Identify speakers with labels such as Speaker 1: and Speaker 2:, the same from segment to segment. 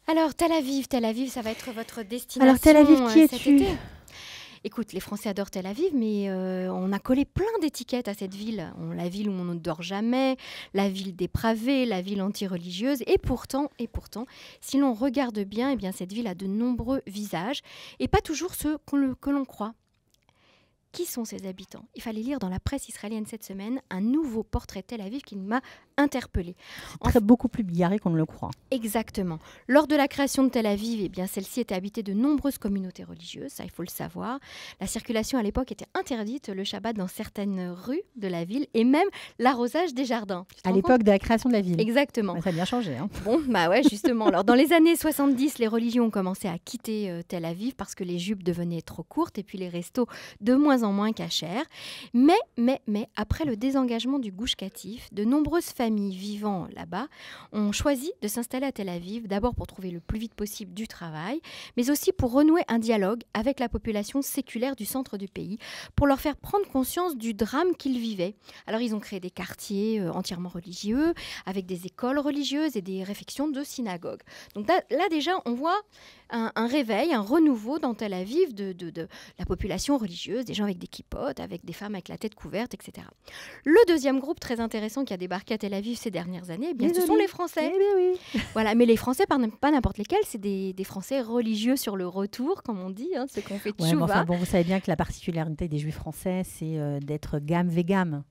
Speaker 1: Alors, Tel Aviv, ça va être votre destination.
Speaker 2: Alors, Tel Aviv, qui
Speaker 1: cet
Speaker 2: es-tu?
Speaker 1: été. Écoute, les Français adorent Tel Aviv, mais on a collé plein d'étiquettes à cette ville. La ville où on ne dort jamais, la ville dépravée, la ville anti-religieuse. Et pourtant, si l'on regarde bien, eh bien, cette ville a de nombreux visages, et pas toujours ceux que l'on croit. Qui sont ses habitants? Il fallait lire dans la presse israélienne cette semaine un nouveau portrait de Tel Aviv qui m'a interpellée.
Speaker 2: Beaucoup plus bigarré qu'on ne le croit.
Speaker 1: Exactement. Lors de la création de Tel Aviv, eh bien, celle-ci était habitée de nombreuses communautés religieuses, ça il faut le savoir. La circulation à l'époque était interdite le Shabbat dans certaines rues de la ville et même l'arrosage des jardins.
Speaker 2: À l'époque de la création de la ville.
Speaker 1: Exactement.
Speaker 2: Ouais, ça a bien changé. Hein.
Speaker 1: Bon, bah ouais, justement. Alors, dans les années 70, les religions ont commencé à quitter Tel Aviv parce que les jupes devenaient trop courtes et puis les restos de moins en moins cachers. Mais, après le désengagement du Gush Katif, de nombreuses familles vivant là-bas ont choisi de s'installer à Tel Aviv, d'abord pour trouver le plus vite possible du travail, mais aussi pour renouer un dialogue avec la population séculaire du centre du pays, pour leur faire prendre conscience du drame qu'ils vivaient. Alors ils ont créé des quartiers entièrement religieux, avec des écoles religieuses et des réfections de synagogues. Donc là déjà, on voit un réveil, un renouveau dans Tel Aviv de la population religieuse, des gens avec des kippotes, avec des femmes avec la tête couverte, etc. Le deuxième groupe très intéressant qui a débarqué à Tel Aviv ces dernières années, eh bien, ce sont les Français.
Speaker 2: Eh bien oui.
Speaker 1: Voilà, mais les Français, pas n'importe lesquels, c'est des Français religieux sur le retour, comme on dit, hein, ceux qu'on fait tchouva.
Speaker 2: Enfin, bon, vous savez bien que la particularité des Juifs français, c'est d'être gamme.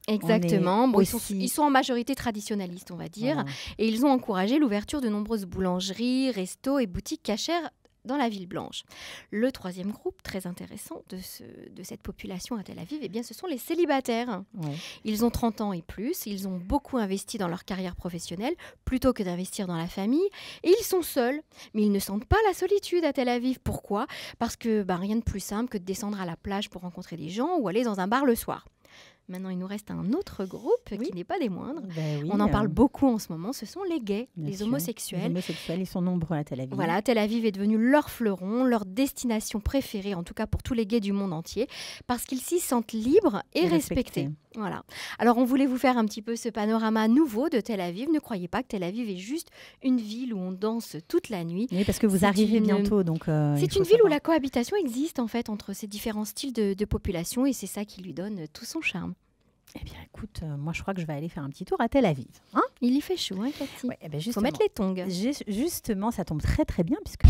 Speaker 1: Exactement. Bon, ils sont en majorité traditionnalistes, on va dire, voilà. Et ils ont encouragé l'ouverture de nombreuses boulangeries, restos et boutiques cachères dans la ville blanche. Le troisième groupe, très intéressant de cette population à Tel Aviv, eh bien, ce sont les célibataires. Ouais. Ils ont 30 ans et plus, ils ont beaucoup investi dans leur carrière professionnelle plutôt que d'investir dans la famille, et ils sont seuls. Mais ils ne sentent pas la solitude à Tel Aviv. Pourquoi? Parce que rien de plus simple que de descendre à la plage pour rencontrer des gens ou aller dans un bar le soir. Maintenant, il nous reste un autre groupe qui n'est pas des moindres. On en parle beaucoup en ce moment, ce sont les gays, les homosexuels.
Speaker 2: Les homosexuels, ils sont nombreux à Tel Aviv.
Speaker 1: Voilà, Tel Aviv est devenu leur fleuron, leur destination préférée, en tout cas pour tous les gays du monde entier, parce qu'ils s'y sentent libres et respectés. Voilà. Alors, on voulait vous faire un petit peu ce panorama nouveau de Tel Aviv. Ne croyez pas que Tel Aviv est juste une ville où on danse toute la nuit.
Speaker 2: Oui, parce que vous arrivez bientôt.
Speaker 1: C'est une ville où la cohabitation existe, en fait, entre ces différents styles de population, et c'est ça qui lui donne tout son charme.
Speaker 2: Eh bien, écoute, moi, je crois que je vais aller faire un petit tour à Tel Aviv.
Speaker 1: Hein? Il y fait chaud, hein, Cathy?
Speaker 2: Ouais,
Speaker 1: faut mettre les tongs.
Speaker 2: Justement, ça tombe très, très bien, puisque